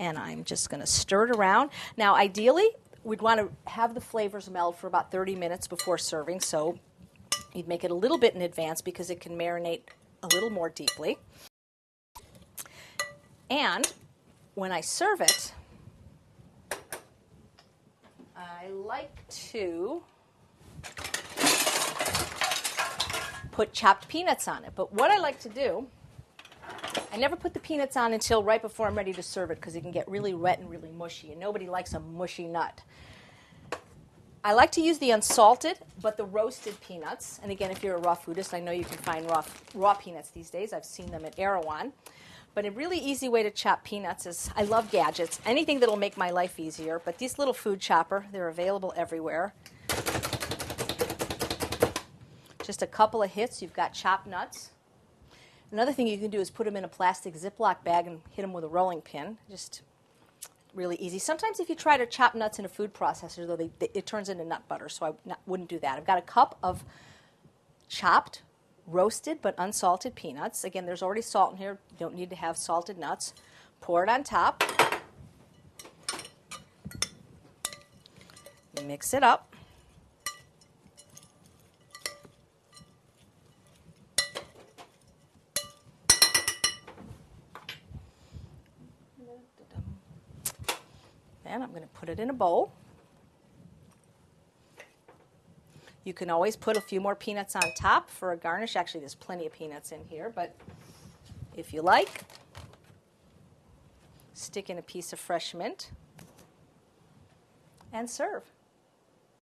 And I'm just going to stir it around. Now, ideally, we'd want to have the flavors meld for about 30 minutes before serving, so you'd make it a little bit in advance because it can marinate a little more deeply. And when I serve it, I like to put chopped peanuts on it. But what I like to do, I never put the peanuts on until right before I'm ready to serve it because it can get really wet and really mushy, and nobody likes a mushy nut. I like to use the unsalted, but the roasted peanuts. And again, if you're a raw foodist, I know you can find raw peanuts these days. I've seen them at Erewhon. But a really easy way to chop peanuts is, I love gadgets, anything that'll make my life easier. But these little food chopper, they're available everywhere. Just a couple of hits, you've got chopped nuts. Another thing you can do is put them in a plastic Ziploc bag and hit them with a rolling pin. Just really easy. Sometimes if you try to chop nuts in a food processor, though, it turns into nut butter, so I wouldn't do that. I've got a cup of chopped, roasted but unsalted peanuts. Again, there's already salt in here. You don't need to have salted nuts. Pour it on top. Mix it up. Then I'm going to put it in a bowl. You can always put a few more peanuts on top for a garnish. Actually, there's plenty of peanuts in here, but if you like, stick in a piece of fresh mint and serve.